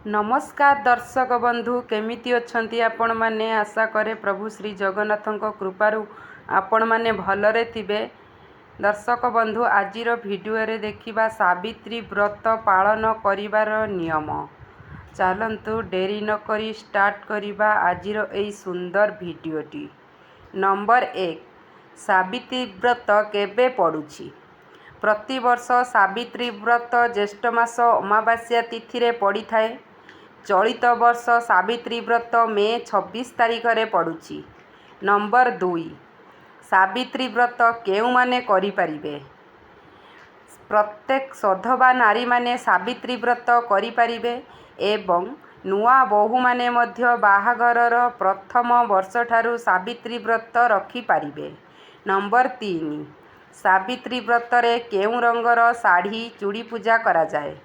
नमस्कार दर्शक बंधु केमिति अछंती आपण माने आशा करे प्रभु श्री जगन्नाथଙ୍କ कृपारु आपण माने भलरे थिबे। दर्शक बंधु आजिर भिडियो रे देखिबा सावित्री व्रत पालन करिवार नियम। चलंतु डेरी न करी स्टार्ट करिबा आजिर एई सुंदर भिडियोटी। नंबर 1 सावित्री व्रत केबे पड़ुछि। प्रतिवर्ष सावित्री व्रत ज्येष्ठ मास अमावास्या तिथि रे पड़ी थाए। चलित वर्ष सावित्री व्रत मे 26 तारिख रे पड़ुछि। नंबर 2 सावित्री व्रत केउ माने करि परिबे। प्रत्येक सधवा नारी माने सावित्री व्रत करि परिबे एवं नुआ बहु माने मध्य बाहाघरर प्रथम वर्ष ठारू सावित्री व्रत रखि पारिबे। नंबर 3 सावित्री व्रत रे केउ रंगर साड़ी चूड़ी पूजा करा जाए।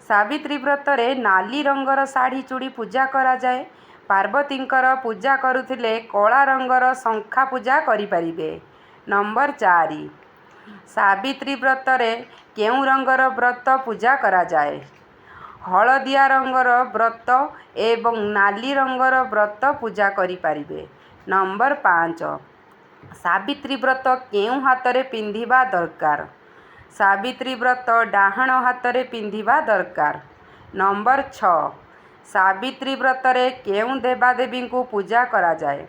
सावित्री व्रत रे नाली रंगर साड़ी चूड़ी पूजा करा जाए। पार्वतींकर पूजा करुथिले कला रंगर शंखा पूजा करि परिबे। नंबर 4 सावित्री व्रत रे केउ रंगर व्रत पूजा करा जाए। हलदिया रंगर व्रत एवं नाली रंगर व्रत पूजा करि परिबे। नंबर 5 सावित्री व्रत केउ हातरे पिंधिबा दरकार। सावित्री व्रत डाहाण हातरे पिंधिबा दरकार। नंबर 6 सावित्री व्रत रे केउ देवादेवी को पूजा करा जाए।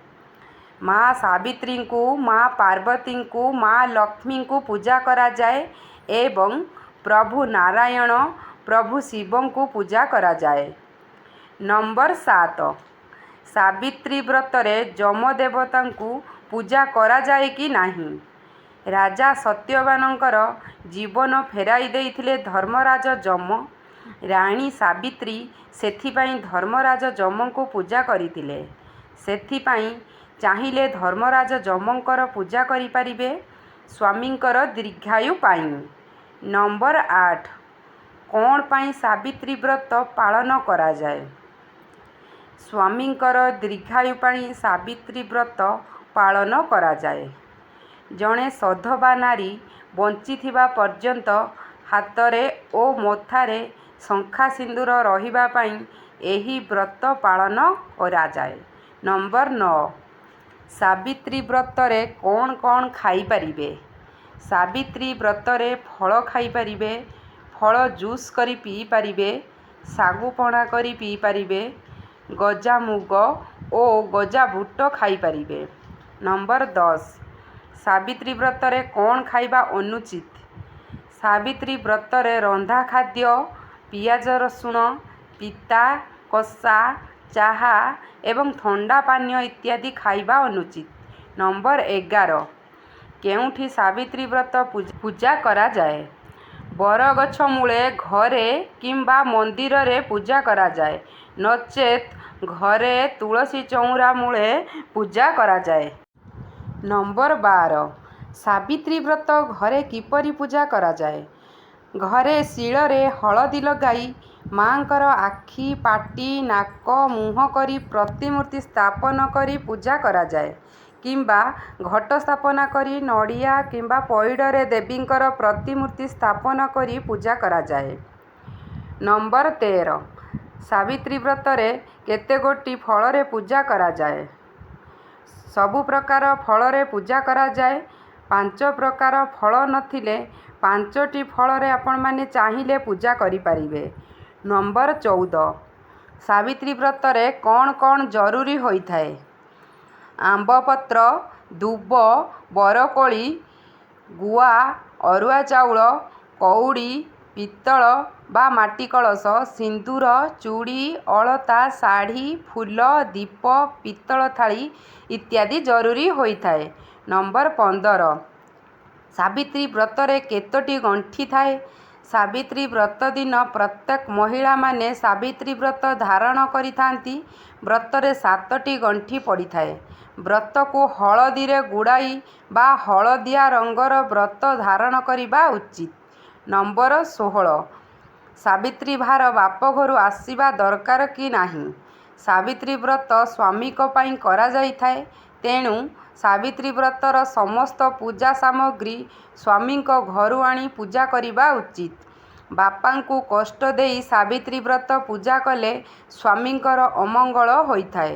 माँ सावित्री को, माँ पार्वती को, माँ लक्ष्मी को पूजा करा जाए एवं प्रभु नारायण, प्रभु शिव को पूजा करा जाए। नंबर 7 सावित्री व्रत रे जम देवता को पूजा करा जाए कि नहीं। राजा सत्यवानंकर जीवन फेराई देइथिले धर्मराज जम। राणी सावित्री सेथिपाई धर्मराज जम को पूजा करिथिले। सेथिपाई चाहिले धर्मराज जमंकर पूजा करि परिबे स्वामींकर दीर्घायु पाई। नंबर 8 कौन पाई सावित्री व्रत पालन करा जाए। स्वामींकर दीर्घायु पाई सावित्री व्रत पालन करा जाए। जड़े सधवा नारी बंचिथिबा पर्यंत हातरे ओ मथारे शंखा सिंदूर रहिबा पाई एही व्रत पालन करा जाए। नंबर 9 सावित्री व्रत रे कौन कौन खाई परिबे। सावित्री व्रत रे फल खाई परिबे, फल जूस करी पी परिबे, सागु पणा करी पी परिबे, गजा मुग ओ गजा बुट खाई परिबे। नंबर 10 सावित्री व्रत रे कौन खाइबा अनुचित। सावित्री व्रत रे रंधा खाद्य पियाज रसुण, पिता, कषा, चाहा एवं ठंडा पानीय इत्यादि खाइबा अनुचित। नंबर 11 केउठी सावित्री व्रत पूजा करा जाए। बरगछ मूले, घरे किंबा मंदिर रे पूजा करा जाए, नचेत घरे तुलसी चौरा मूले पूजा करा जाए। नंबर 12 सावित्री व्रत घरे किपरि पूजा करा जाए। घरे शिଳରେ हलदी लगाई माँकर आखि, पाटी, नाक, मुँह करी प्रतिमूर्ति स्थापन करी पूजा करा जाए किंबा घट स्थापना करी नड़िया किंबा पइडरे देवींकर प्रतिमूर्ति स्थापन करी पूजा करा जाए। नंबर 13 सावित्री व्रत रे केते गोटी फल रे पूजा करा जाए। सबु प्रकार फल रे पूजा करा जाए। 5 प्रकार फल नथिले 5टी फल रे आपण माने चाहिले पूजा करि परिबे। नंबर 14 सावित्री व्रत रे कौन कौन जरूरी होई थाए। आंब पत्र, दुब, बरकोली, गुआ, अरुआ चाउल, कौड़ी, पित्तल बा माटी कलश, सिंदूर, चूड़ी, अलता, साड़ी, फूल, दीप, पित्तल थाली इत्यादि जरूरी होई थाए। नंबर 15 सावित्री व्रत रे केतोटी गंठी थाए। सावित्री व्रत दिन प्रत्येक महिला माने सावित्री व्रत धारण करिथांती। व्रत रे 7टी गंठी पड़ी थाए। व्रत को हलदी रे गुड़ाई बा हलदिया रंगर व्रत धारण करिबा उचित। नंबर 16 सावित्री भार बाप घरु आसीबा दरकार कि नाही। सावित्री व्रत स्वामी को पाई करा जाई थाए, तेणु सावित्री व्रतर समस्त पूजा सामग्री स्वामी को घरु आनी पूजा करिबा उचित। ବାପାଙ୍କୁ କଷ୍ଟ ଦେଇ ସାବିତ୍ରୀ ବ୍ରତ ପୂଜା କଲେ ସ୍ୱାମୀଙ୍କର ଅମଙ୍ଗଳ ହୋଇଥାଏ।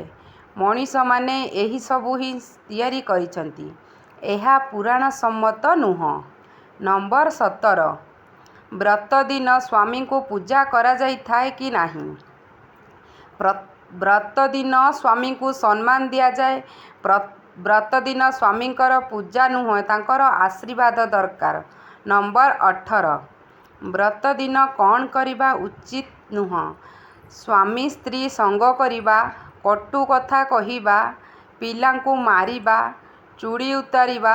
ମଣିଷମାନେ ଏହିସବୁ ହିଁ ତିଆରି କରିଛନ୍ତି। ଏହା ପୁରାଣ ସମ୍ମତ ନୁହଁ। ନମ୍ବର 17 ବ୍ରତ ଦିନ ସ୍ୱାମୀଙ୍କୁ ପୂଜା କରାଯାଇଥାଏ କି ନାହିଁ? ବ୍ରତ ଦିନ ସ୍ୱାମୀଙ୍କୁ ସମ୍ମାନ ଦିଆଯାଏ। ବ୍ରତ ଦିନ ସ୍ୱାମୀଙ୍କର ପୂଜା ନୁହେଁ, ତାଙ୍କର ଆଶୀର୍ବାଦ ଦରକାର। ନମ୍ବର 18 ବ୍ରତ ଦିନ କ'ଣ କରିବା ଉଚିତ ନୁହଁ? ସ୍ୱାମୀ ସ୍ତ୍ରୀ ସଙ୍ଗ କରିବା, କଟୁ କଥା କହିବା, ପିଲାଙ୍କୁ ମାରିବା, ଚୁଡ଼ି ଉତାରିବା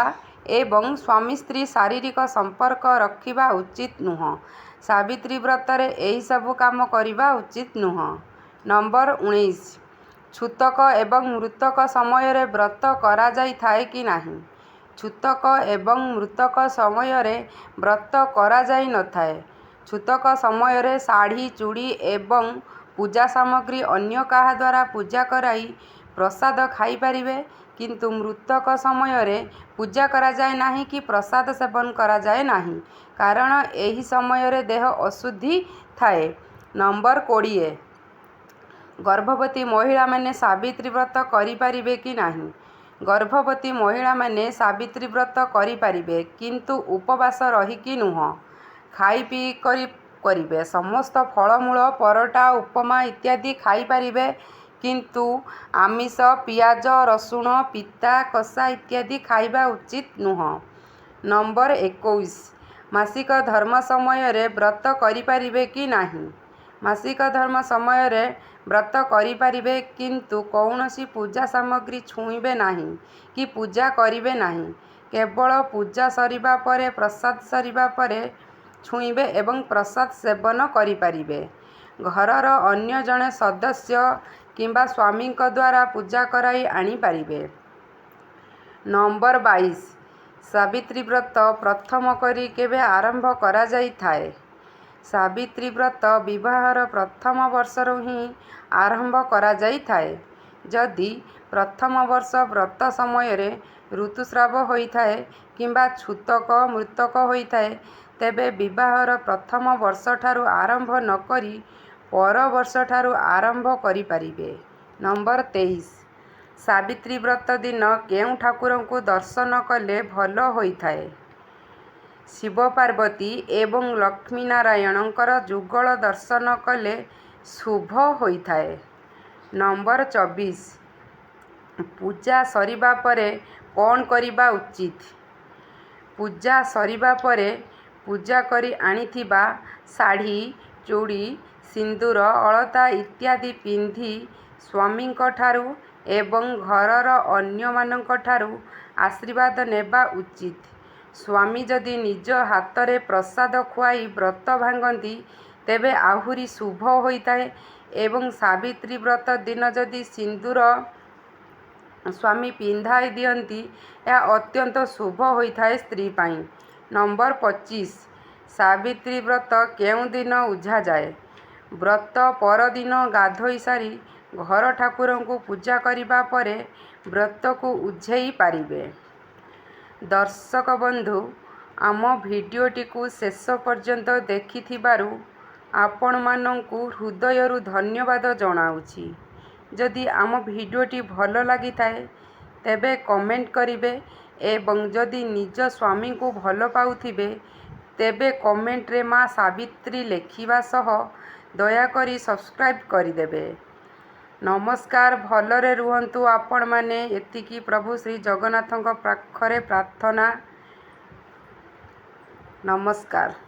ଏବଂ ସ୍ୱାମୀ ସ୍ତ୍ରୀ ଶାରୀରିକ ସମ୍ପର୍କ ରଖିବା ଉଚିତ ନୁହଁ। ସାବିତ୍ରୀ ବ୍ରତରେ ଏହିସବୁ କାମ କରିବା ଉଚିତ ନୁହଁ। ନମ୍ବର 19 ଛୁତକ ଏବଂ ମୃତକ ସମୟରେ ବ୍ରତ କରାଯାଇଥାଏ କି ନାହିଁ? ଛୁତକ ଏବଂ ମୃତକ ସମୟରେ ବ୍ରତ କରାଯାଇନଥାଏ। ଛୁତକ ସମୟରେ ଶାଢ଼ୀ, ଚୁଡ଼ି ଏବଂ ପୂଜା ସାମଗ୍ରୀ ଅନ୍ୟ କାହା ଦ୍ୱାରା ପୂଜା କରାଇ ପ୍ରସାଦ ଖାଇପାରିବେ, କିନ୍ତୁ ମୃତକ ସମୟରେ ପୂଜା କରାଯାଏ ନାହିଁ କି ପ୍ରସାଦ ସେବନ କରାଯାଏ ନାହିଁ, କାରଣ ଏହି ସମୟରେ ଦେହ ଅଶୁଦ୍ଧି ଥାଏ। ନମ୍ବର 20 ଗର୍ଭବତୀ ମହିଳାମାନେ ସାବିତ୍ରୀ ବ୍ରତ କରିପାରିବେ କି ନାହିଁ? ଗର୍ଭବତୀ ମହିଳାମାନେ ସାବିତ୍ରୀ ବ୍ରତ କରିପାରିବେ, କିନ୍ତୁ ଉପବାସ ରହିକି ନୁହଁ, ଖାଇ ପିଇ କରି କରିବେ। ସମସ୍ତ ଫଳମୂଳ, ପରଟା, ଉପମା ଇତ୍ୟାଦି ଖାଇପାରିବେ, କିନ୍ତୁ ଆମିଷ, ପିଆଜ, ରସୁଣ, ପିତା, କଷା ଇତ୍ୟାଦି ଖାଇବା ଉଚିତ ନୁହଁ। ନମ୍ବର 21 ମାସିକ ଧର୍ମ ସମୟରେ ବ୍ରତ କରିପାରିବେ କି ନାହିଁ? ମାସିକ ଧର୍ମ ସମୟରେ ବ୍ରତ କରିପାରିବେ, କିନ୍ତୁ କୌଣସି ପୂଜା ସାମଗ୍ରୀ ଛୁଇଁବେ ନାହିଁ କି ପୂଜା କରିବେ ନାହିଁ। କେବଳ ପୂଜା ସରିବା ପରେ, ପ୍ରସାଦ ସରିବା ପରେ ଛୁଇଁବେ ଏବଂ ପ୍ରସାଦ ସେବନ କରିପାରିବେ। ଘରର ଅନ୍ୟ ଜଣେ ସଦସ୍ୟ କିମ୍ବା ସ୍ୱାମୀଙ୍କ ଦ୍ୱାରା ପୂଜା କରାଇ ଆଣିପାରିବେ। ନମ୍ବର 22 ସାବିତ୍ରୀ ବ୍ରତ ପ୍ରଥମ କରି କେବେ ଆରମ୍ଭ କରାଯାଇଥାଏ? ସାବିତ୍ରୀ ବ୍ରତ ବିବାହର ପ୍ରଥମ ବର୍ଷରୁ ହିଁ ଆରମ୍ଭ କରାଯାଇଥାଏ। ଯଦି ପ୍ରଥମ ବର୍ଷ ବ୍ରତ ସମୟରେ ଋତୁସ୍ରାବ ହୋଇଥାଏ କିମ୍ବା ଛୁତକ ମୃତକ ହୋଇଥାଏ, ତେବେ ବିବାହର ପ୍ରଥମ ବର୍ଷଠାରୁ ଆରମ୍ଭ ନ କରି ପର ବର୍ଷଠାରୁ ଆରମ୍ଭ କରିପାରିବେ। ନମ୍ବର 23 ସାବିତ୍ରୀ ବ୍ରତ ଦିନ କେଉଁ ଠାକୁରଙ୍କୁ ଦର୍ଶନ କଲେ ଭଲ ହୋଇଥାଏ? ଶିବ ପାର୍ବତୀ ଏବଂ ଲକ୍ଷ୍ମୀନାରାୟଣଙ୍କର ଯୁଗଳ ଦର୍ଶନ କଲେ ଶୁଭ ହୋଇଥାଏ। ନମ୍ବର 24 ପୂଜା ସରିବା ପରେ କ'ଣ କରିବା ଉଚିତ? ପୂଜା ସରିବା ପରେ ପୂଜା କରି ଆଣିଥିବା ଶାଢ଼ୀ, ଚୁଡ଼ି, ସିନ୍ଦୂର, ଅଳତା ଇତ୍ୟାଦି ପିନ୍ଧି ସ୍ୱାମୀଙ୍କଠାରୁ ଏବଂ ଘରର ଅନ୍ୟମାନଙ୍କଠାରୁ ଆଶୀର୍ବାଦ ନେବା ଉଚିତ। ସ୍ୱାମୀ ଯଦି ନିଜ ହାତରେ ପ୍ରସାଦ ଖୁଆଇ ବ୍ରତ ଭାଙ୍ଗନ୍ତି, ତେବେ ଆହୁରି ଶୁଭ ହୋଇଥାଏ ଏବଂ ସାବିତ୍ରୀ ବ୍ରତ ଦିନ ଯଦି ସିନ୍ଦୂର ସ୍ୱାମୀ ପିନ୍ଧାଇ ଦିଅନ୍ତି, ଏହା ଅତ୍ୟନ୍ତ ଶୁଭ ହୋଇଥାଏ ସ୍ତ୍ରୀ ପାଇଁ। ନମ୍ବର 25 ସାବିତ୍ରୀ ବ୍ରତ କେଉଁ ଦିନ ଉଝାଯାଏ? ବ୍ରତ ପରଦିନ ଗାଧୋଇ ସାରି ଘର ଠାକୁରଙ୍କୁ ପୂଜା କରିବା ପରେ ବ୍ରତକୁ ଉଝେଇ ପାରିବେ। ଦର୍ଶକ ବନ୍ଧୁ, ଆମ ଭିଡ଼ିଓଟିକୁ ଶେଷ ପର୍ଯ୍ୟନ୍ତ ଦେଖିଥିବାରୁ ଆପଣମାନଙ୍କୁ ହୃଦୟରୁ ଧନ୍ୟବାଦ ଜଣାଉଛି। ଯଦି ଆମ ଭିଡ଼ିଓଟି ଭଲ ଲାଗିଥାଏ, ତେବେ କମେଣ୍ଟ କରିବେ ଏବଂ ଯଦି ନିଜ ସ୍ୱାମୀଙ୍କୁ ଭଲ ପାଉଥିବେ, ତେବେ କମେଣ୍ଟରେ ମା ସାବିତ୍ରୀ ଲେଖିବା ସହ ଦୟାକରି ସବସ୍କ୍ରାଇବ୍ କରିଦେବେ। ନମସ୍କାର। ଭଲରେ ରୁହନ୍ତୁ ଆପଣମାନେ, ଏତିକି ପ୍ରଭୁ ଶ୍ରୀ ଜଗନ୍ନାଥଙ୍କ ପାଖରେ ପ୍ରାର୍ଥନା। ନମସ୍କାର।